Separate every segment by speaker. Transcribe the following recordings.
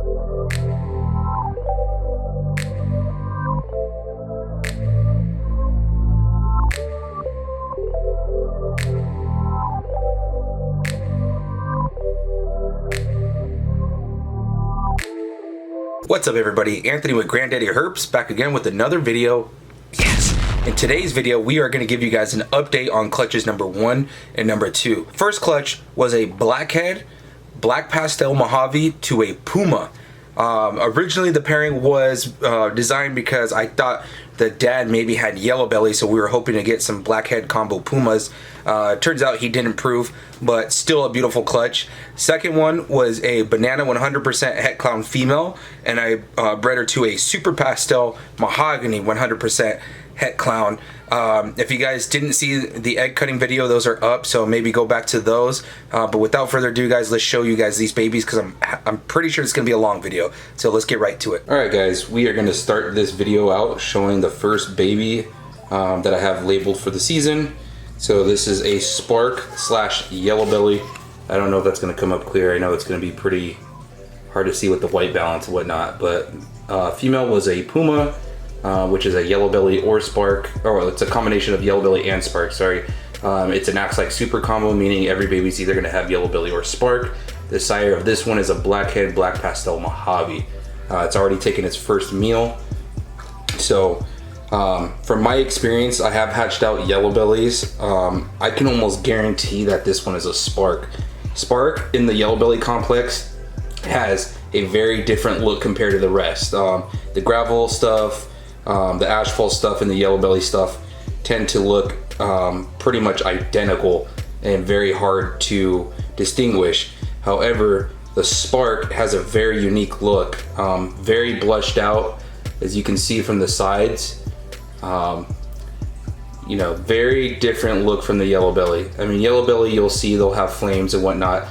Speaker 1: What's up everybody, Anthony with grand.daddy.herps back again with another video. Yes! In today's video we are going to give you guys an update on clutches number 1 and number 2. First clutch was a Blackhead Black Pastel Mojave to a Puma. Originally the pairing was designed because I thought the dad maybe had yellow belly, so we were hoping to get some Blackhead combo Pumas. Turns out he didn't improve, but still a beautiful clutch. Second one was a Banana 100% Het Clown female, and I bred her to a Super Pastel Mahogany 100% Het Clown. If you guys didn't see the egg cutting video, those are up, so maybe go back to those. But without further ado guys, let's show you guys these babies because I'm pretty sure it's gonna be a long video, so let's get right to it. Alright guys, we are going to start this video out showing the first baby that I have labeled for the season. So this is a Spark / yellow belly. I don't know if that's going to come up clear. I know it's going to be pretty hard to see with the white balance and whatnot, but female was a Puma, which is a yellow belly or Spark, or it's a combination of yellow belly and Spark, sorry. It's an acts like super combo, meaning every baby's either going to have yellow belly or Spark. The sire of this one is a Blackhead Black Pastel Mojave. It's already taken its first meal. So from my experience, I have hatched out yellow bellies. I can almost guarantee that this one is a Spark. Spark in the yellow belly complex has a very different look compared to the rest. The gravel stuff, the asphalt stuff, and the yellow belly stuff tend to look pretty much identical and very hard to distinguish. However, the Spark has a very unique look, very blushed out, as you can see from the sides. You know, very different look from the yellow belly. I mean, yellow belly, you'll see they'll have flames and whatnot,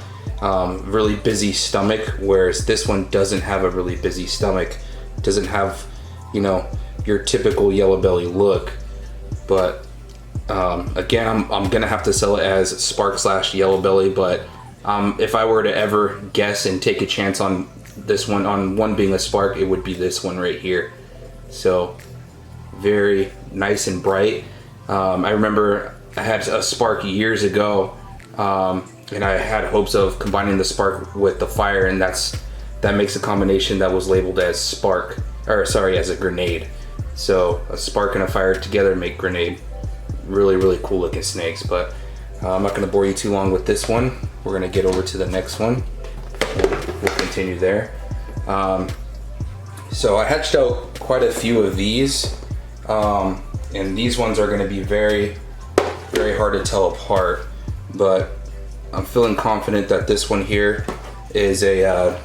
Speaker 1: really busy stomach, whereas this one doesn't have a really busy stomach, doesn't have, you know, your typical yellow belly look. But again, I'm gonna have to sell it as Spark / yellow belly, but if I were to ever guess and take a chance on this one, on one being a Spark, it would be this one right here. So very nice and bright. I remember I had a Spark years ago, and I had hopes of combining the Spark with the Fire, and that makes a combination that was labeled as Spark, or sorry, as a Grenade. So a Spark and a Fire together make Grenade. Really cool looking snakes, but I'm not going to bore you too long with this one. We're going to get over to the next one. We'll continue there. So I hatched out quite a few of these, and these ones are going to be very hard to tell apart, but I'm feeling confident that this one here is a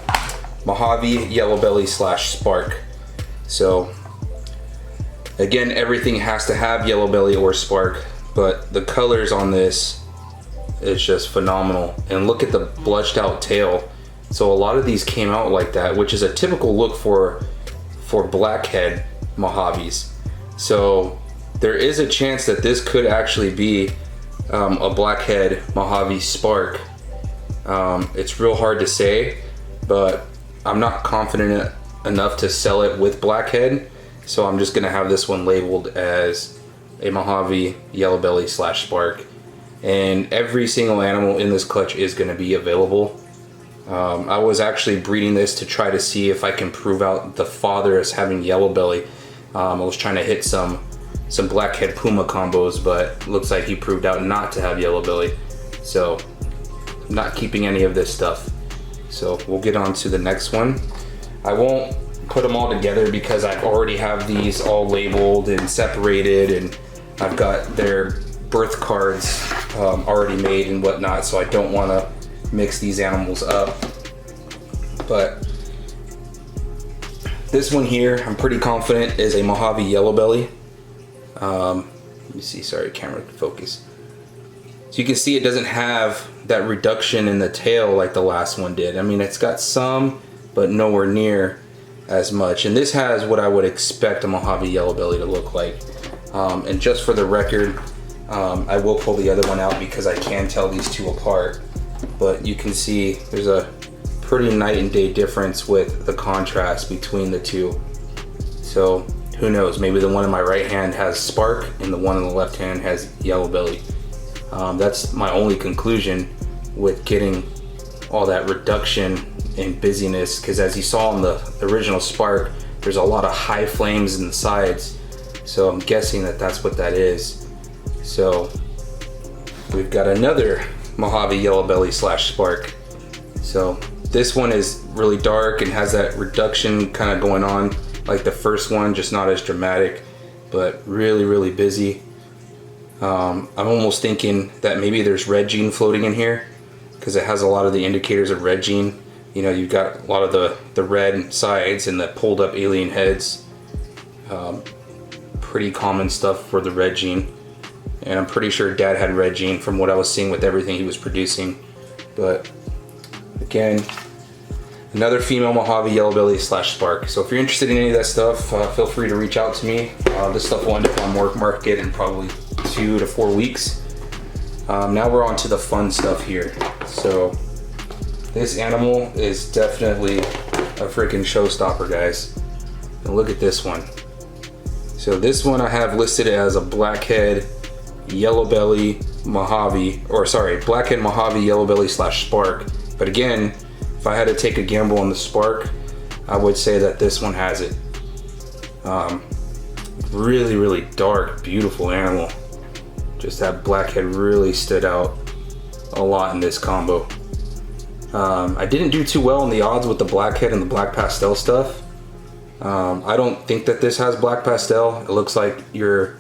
Speaker 1: Mojave yellow belly / Spark. So again, everything has to have yellow belly or Spark, but the colors on this is just phenomenal. And look at the blushed out tail. So a lot of these came out like that, which is a typical look for Blackhead Mojaves. So there is a chance that this could actually be a Blackhead Mojave Spark. It's real hard to say, but I'm not confident enough to sell it with Blackhead, so I'm just gonna have this one labeled as a Mojave yellow belly / Spark. And every single animal in this clutch is gonna be available. I was actually breeding this to try to see if I can prove out the father as having yellow belly. I was trying to hit some Blackhead Puma combos, but looks like he proved out not to have yellow belly. So I'm not keeping any of this stuff. So we'll get on to the next one. I won't put them all together because I already have these all labeled and separated, and I've got their birth cards already made and whatnot, so I don't want to mix these animals up. But this one here, I'm pretty confident is a Mojave yellow belly. Let me see, sorry, camera focus. So you can see it doesn't have that reduction in the tail like the last one did. I mean, it's got some, but nowhere near as much. And this has what I would expect a Mojave yellow belly to look like. And just for the record, I will pull the other one out because I can tell these two apart. But you can see there's a pretty night and day difference with the contrast between the two. So who knows, maybe the one in my right hand has spark and the one in the left hand has yellow belly. That's my only conclusion with getting all that reduction in busyness, because as you saw in the original spark, there's a lot of high flames in the sides. So I'm guessing that that's what that is. So we've got another Mojave yellow belly slash spark. So this one is really dark and has that reduction kind of going on like the first one, just not as dramatic, but really busy. I'm almost thinking that maybe there's red gene floating in here, because it has a lot of the indicators of red gene. You know, you've got a lot of the red sides and the pulled up alien heads. Pretty common stuff for the red gene. And I'm pretty sure Dad had red gene from what I was seeing with everything he was producing. But again, another female Mojave yellow belly slash spark. So if you're interested in any of that stuff, feel free to reach out to me. This stuff will end up on market in probably 2 to 4 weeks. Now we're on to the fun stuff here. So this animal is definitely a freaking showstopper, guys. And look at this one. So this one I have listed as a blackhead yellow belly Mojave, or sorry, blackhead Mojave yellow belly slash spark. But again, if I had to take a gamble on the spark, I would say that this one has it. Really dark, beautiful animal. Just that blackhead really stood out a lot in this combo. I didn't do too well in the odds with the blackhead and the black pastel stuff. I don't think that this has black pastel. It looks like your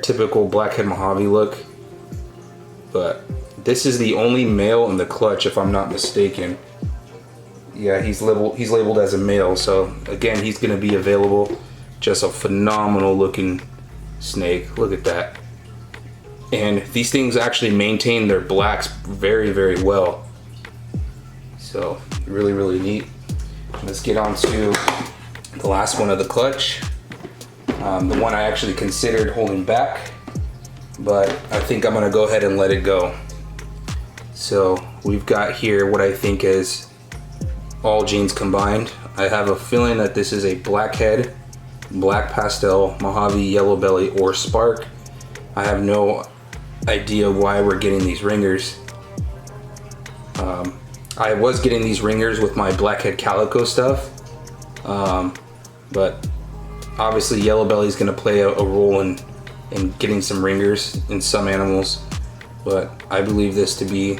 Speaker 1: typical blackhead Mojave look. But this is the only male in the clutch, if I'm not mistaken. Yeah, he's labeled as a male, so again, he's gonna be available. Just a phenomenal looking snake. Look at that. And these things actually maintain their blacks very well. So really neat. Let's get on to the last one of the clutch. The one I actually considered holding back, but I think I'm gonna go ahead and let it go. So we've got here what I think is all genes combined. I have a feeling that this is a blackhead, black pastel, Mojave yellow belly, or spark. I have no idea why we're getting these ringers. I was getting these ringers with my blackhead calico stuff, but obviously yellow belly is going to play a role in getting some ringers in some animals, but I believe this to be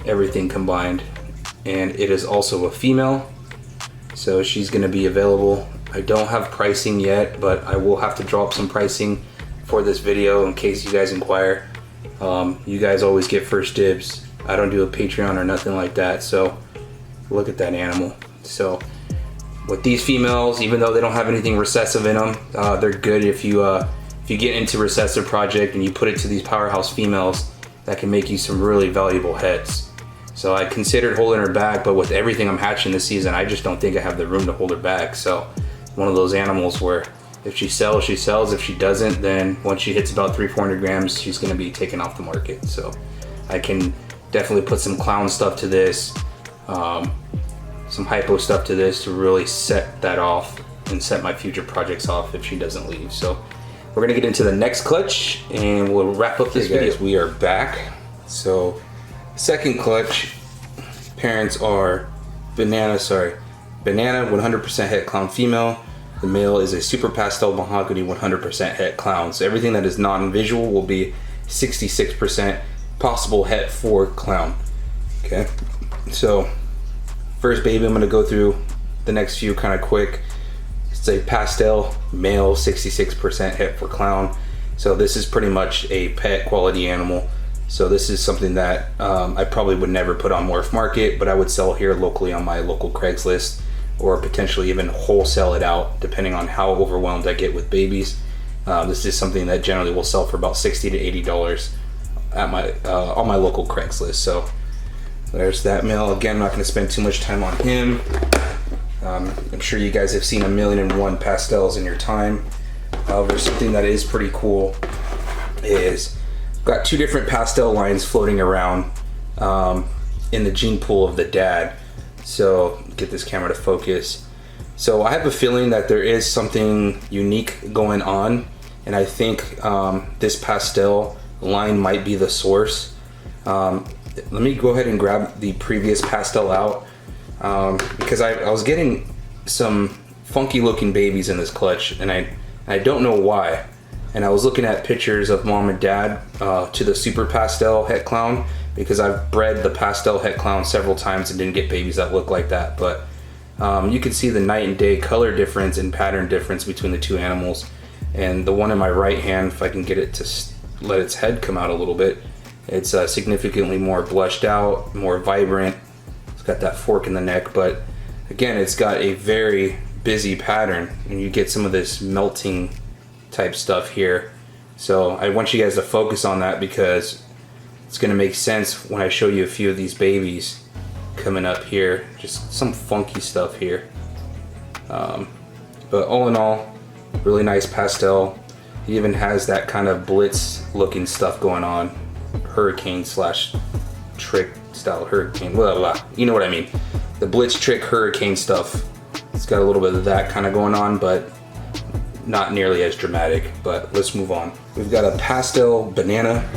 Speaker 1: everything combined. And it is also a female, so she's going to be available. I don't have pricing yet, but I will have to drop some pricing for this video in case you guys inquire. You guys always get first dibs. I don't do a Patreon or nothing like that, so look at that animal. So with these females, even though they don't have anything recessive in them, they're good if you get into recessive project and you put it to these powerhouse females that can make you some really valuable heads. So I considered holding her back, but with everything I'm hatching this season, I just don't think I have the room to hold her back. So one of those animals where if she sells, she sells. If she doesn't, then once she hits about 300-400 grams, she's gonna be taken off the market. So I can definitely put some clown stuff to this, some hypo stuff to this to really set that off and set my future projects off if she doesn't leave. So we're gonna get into the next clutch and we'll wrap up this video. We are back. So second clutch, parents are Banana 100% het clown female. The male is a super pastel mahogany 100% het clown. So everything that is non-visual will be 66% possible het for clown. Okay, so first baby, I'm gonna go through the next few kind of quick. It's a pastel male 66% het for clown. So this is pretty much a pet quality animal. So this is something that I probably would never put on Morph Market, but I would sell here locally on my local Craigslist, or potentially even wholesale it out depending on how overwhelmed I get with babies. This is something that generally will sell for about $60 to $80 at my on my local Craigslist. So there's that male. Again, I'm not going to spend too much time on him. I'm sure you guys have seen 1,000,001 pastels in your time. However, something that is pretty cool is got two different pastel lines floating around. in the gene pool of the dad. So get this camera to focus. So I have a feeling that there is something unique going on, and I think this pastel line might be the source. Let me go ahead and grab the previous pastel out because I was getting some funky looking babies in this clutch, and I don't know why. And I was looking at pictures of mom and dad to the super pastel het clown, because I've bred the pastel het clown several times and didn't get babies that look like that. But you can see the night and day color difference and pattern difference between the two animals. And the one in my right hand, if I can get it to let its head come out a little bit, it's significantly more blushed out, more vibrant. It's got that fork in the neck, but again, it's got a very busy pattern, and you get some of this melting type stuff here. So I want you guys to focus on that, because it's going to make sense when I show you a few of these babies coming up here. Just some funky stuff here. But all in all, really nice pastel. It even has that kind of blitz looking stuff going on. Hurricane slash trick style hurricane, blah, blah, blah. You know what I mean. The blitz trick hurricane stuff. It's got a little bit of that kind of going on, but not nearly as dramatic. But let's move on. We've got a pastel banana.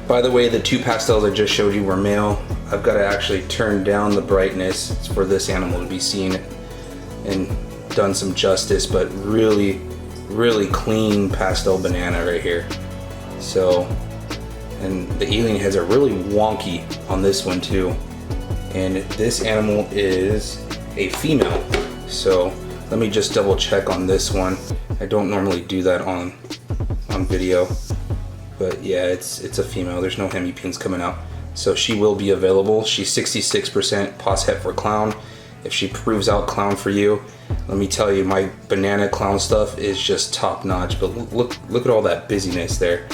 Speaker 1: By the way, the two pastels I just showed you were male. I've got to actually turn down the brightness for this animal to be seen and done some justice, but really, really clean pastel banana right here. So, and the alien heads are really wonky on this one too. And this animal is a female. So let me just double check on this one. I don't normally do that on video, but yeah, it's a female. There's no hemipins coming out. So she will be available. She's 66% pos het for clown. If she proves out clown for you, let me tell you, my banana clown stuff is just top notch. But look at all that busyness there.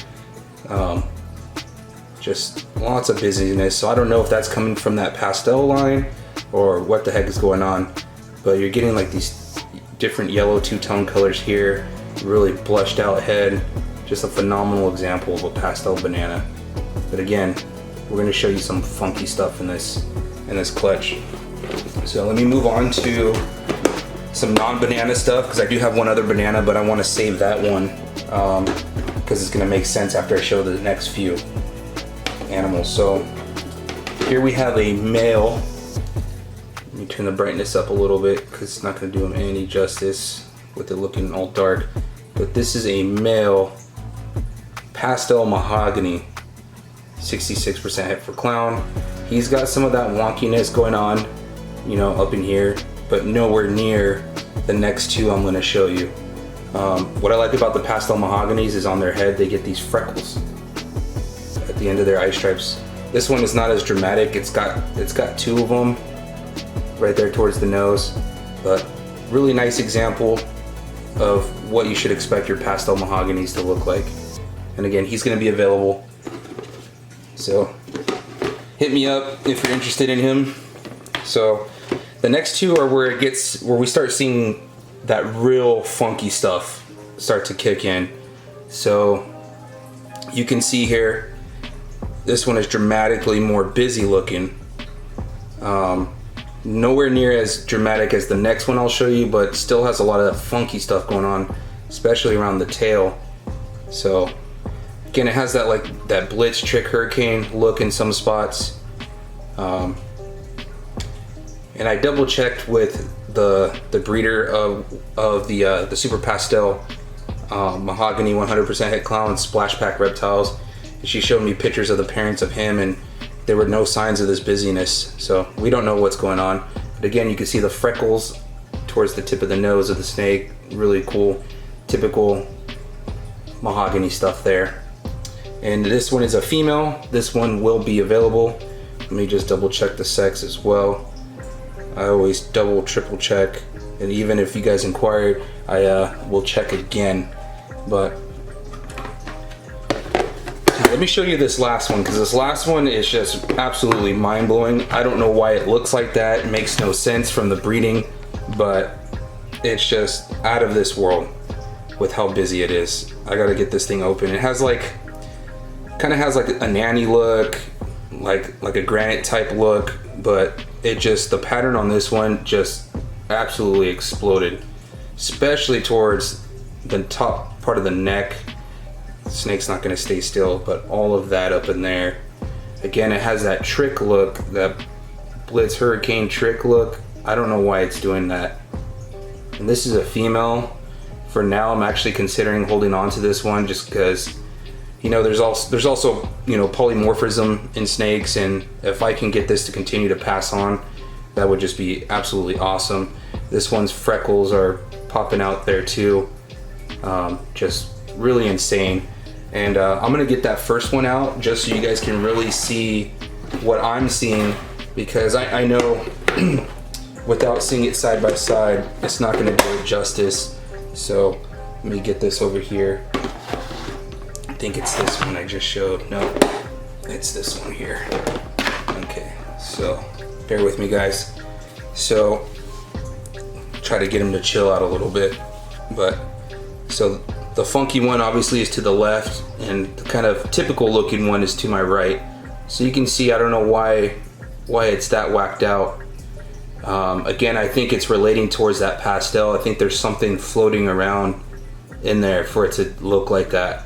Speaker 1: Just lots of busyness. So I don't know if that's coming from that pastel line or what the heck is going on. But you're getting like these different yellow two-tone colors here. Really blushed out head. Just a phenomenal example of a pastel banana. But again, we're gonna show you some funky stuff in this clutch. So let me move on to some non-banana stuff, because I do have one other banana, but I want to save that one because it's gonna make sense after I show the next few animals. So here we have a male. Let me turn the brightness up a little bit because it's not gonna do him any justice with it looking all dark. But this is a male pastel mahogany, 66% het for clown. He's got some of that wonkiness going on, you know, up in here, but nowhere near the next two I'm gonna show you. What I like about the pastel mahoganies is on their head, they get these freckles at the end of their eye stripes. This one is not as dramatic. It's got two of them right there towards the nose, but really nice example of what you should expect your pastel mahoganies to look like. And again, he's gonna be available. So hit me up if you're interested in him. So the next two are where we start seeing that real funky stuff start to kick in. So you can see here, this one is dramatically more busy looking. Nowhere near as dramatic as the next one I'll show you, but still has a lot of that funky stuff going on, especially around the tail. So again, it has that like that blitz trick hurricane look in some spots. And I double checked with the breeder of the super pastel mahogany 100% het clown splash pack reptiles. And she showed me pictures of the parents of him, and there were no signs of this busyness. So we don't know what's going on. But again, you can see the freckles towards the tip of the nose of the snake. Really cool, typical mahogany stuff there. And this one is a female. This one will be available. Let me just double check the sex as well. I always double, triple check. And even if you guys inquired, I will check again. But let me show you this last one, because this last one is just absolutely mind-blowing. I don't know why it looks like that. It makes no sense from the breeding, but it's just out of this world with how busy it is. I gotta get this thing open. It has like, kind of has like a nanny look, like a granite type look, but it just, the pattern on this one just absolutely exploded, especially towards the top part of the neck. The snake's not going to stay still, but all of that up in there. Again, it has that trick look, that Blitz Hurricane trick look. I don't know why it's doing that. And this is a female. For now, I'm actually considering holding on to this one just because, you know, there's also, you know, polymorphism in snakes, and if I can get this to continue to pass on, that would just be absolutely awesome. This one's freckles are popping out there too. Just really insane. And I'm gonna get that first one out just so you guys can really see what I'm seeing, because I know without seeing it side by side, it's not gonna do it justice. So let me get this over here. I think it's this one I just showed. No, it's this one here. Okay, so bear with me, guys. So try to get him to chill out a little bit. But so the funky one obviously is to the left, and the kind of typical looking one is to my right. So you can see, I don't know why it's that whacked out. Again, I think it's relating towards that pastel. I think there's something floating around in there for it to look like that.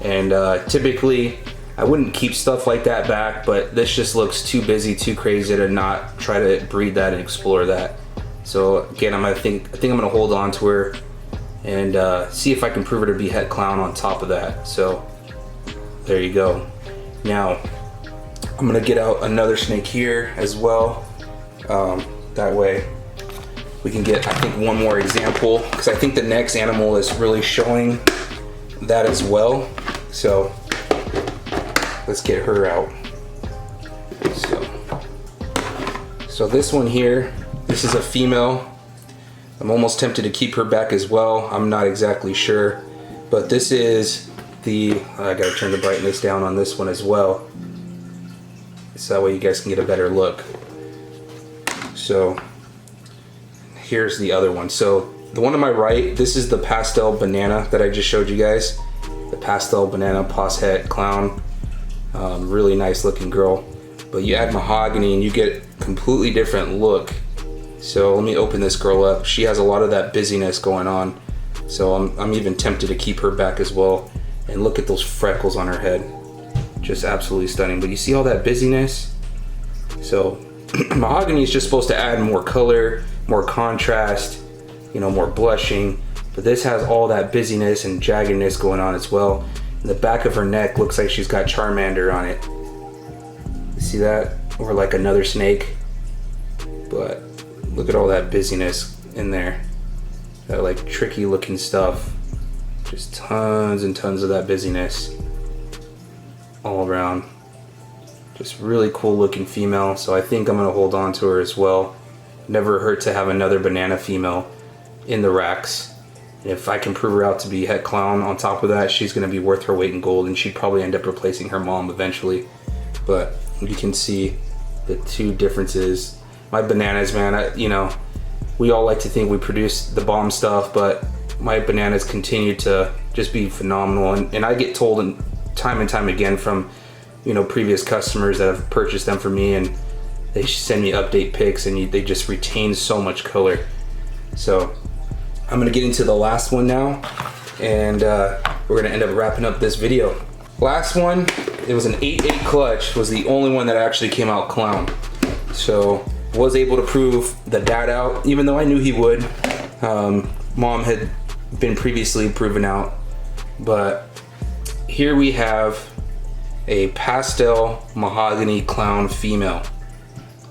Speaker 1: And typically I wouldn't keep stuff like that back, but this just looks too busy, too crazy to not try to breed that and explore that. So again, I think I'm gonna hold on to her and see if I can prove her to be het clown on top of that. So there you go. Now I'm gonna get out another snake here as well. That way we can get, I think, one more example, because I think the next animal is really showing that as well. So let's get her out. So this one here, this is a female. I'm almost tempted to keep her back as well. I'm not exactly sure, but this is the, I gotta turn the brightness down on this one as well, so that way you guys can get a better look. So here's the other one. So the one on my right, this is the pastel banana that I just showed you guys. The pastel banana pos het clown. Really nice looking girl. But you add mahogany and you get a completely different look. So let me open this girl up. She has a lot of that busyness going on. So I'm even tempted to keep her back as well. And look at those freckles on her head. Just absolutely stunning. But you see all that busyness? So mahogany is just supposed to add more color, more contrast, you know, more blushing. But this has all that busyness and jaggedness going on as well. And the back of her neck looks like she's got Charmander on it. You see that? Or like another snake. But look at all that busyness in there. That like tricky looking stuff. Just tons and tons of that busyness all around. Just really cool looking female. So I think I'm gonna hold on to her as well. Never hurt to have another banana female in the racks. And if I can prove her out to be het clown on top of that, she's gonna be worth her weight in gold, and she'd probably end up replacing her mom eventually. But you can see the two differences. My bananas, man, you know, we all like to think we produce the bomb stuff, but my bananas continue to just be phenomenal. And I get told time and time again from, you know, previous customers that have purchased them for me, and they send me update pics, and they just retain so much color. So I'm gonna get into the last one now, and we're gonna end up wrapping up this video. Last one, it was an 8/8 clutch, was the only one that actually came out clown. So was able to prove the dad out, even though I knew he would. Mom had been previously proven out, but here we have a pastel mahogany clown female.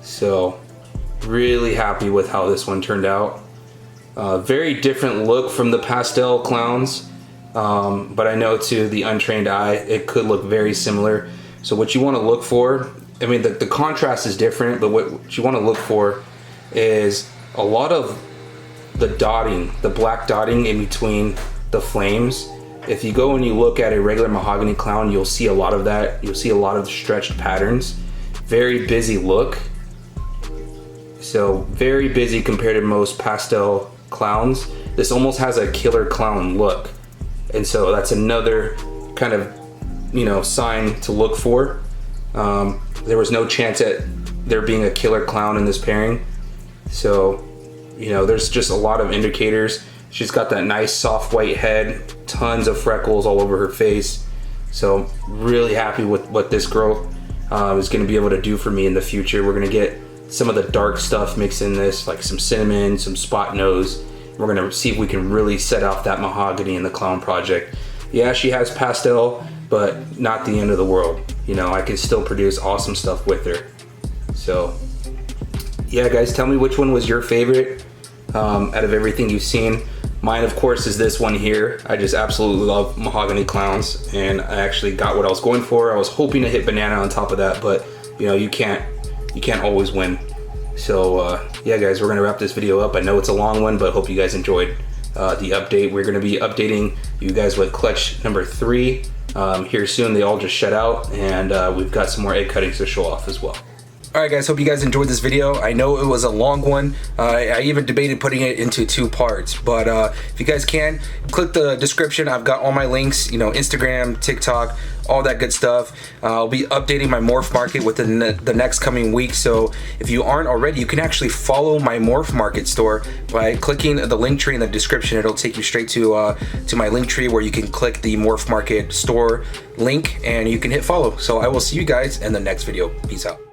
Speaker 1: So really happy with how this one turned out. Very different look from the pastel clowns, but I know to the untrained eye it could look very similar. So what you want to look for, I mean, the contrast is different, but what you want to look for is a lot of the dotting, the black dotting in between the flames. If you go and you look at a regular mahogany clown, you'll see a lot of that. You'll see a lot of stretched patterns. Very busy look. So very busy compared to most pastel clowns. This almost has a killer clown look. And so that's another kind of, you know, sign to look for. There was no chance at there being a killer clown in this pairing. So, you know, there's just a lot of indicators. She's got that nice soft white head, tons of freckles all over her face. So really happy with what this girl is gonna be able to do for me in the future. We're gonna get some of the dark stuff mixed in this, like some cinnamon, some spot nose. We're gonna see if we can really set off that mahogany in the clown project. Yeah, she has pastel, but not the end of the world. You know, I can still produce awesome stuff with her. So yeah, guys, tell me which one was your favorite out of everything you've seen. Mine, of course, is this one here. I just absolutely love mahogany clowns, and I actually got what I was going for. I was hoping to hit banana on top of that, but you know, you can't always win. So yeah, guys, we're gonna wrap this video up. I know it's a long one, but hope you guys enjoyed the update. We're gonna be updating you guys with clutch number 3 here soon. They all just shut out, and we've got some more egg cuttings to show off as well. Alright guys, hope you guys enjoyed this video. I know it was a long one. I even debated putting it into 2 parts, but if you guys can, click the description. I've got all my links, you know, Instagram, TikTok, all that good stuff. I'll be updating my morph market within the next coming week, so if you aren't already, you can actually follow my morph market store by clicking the link tree in the description. It'll take you straight to my link tree where you can click the morph market store link and you can hit follow. So I will see you guys in the next video. Peace out.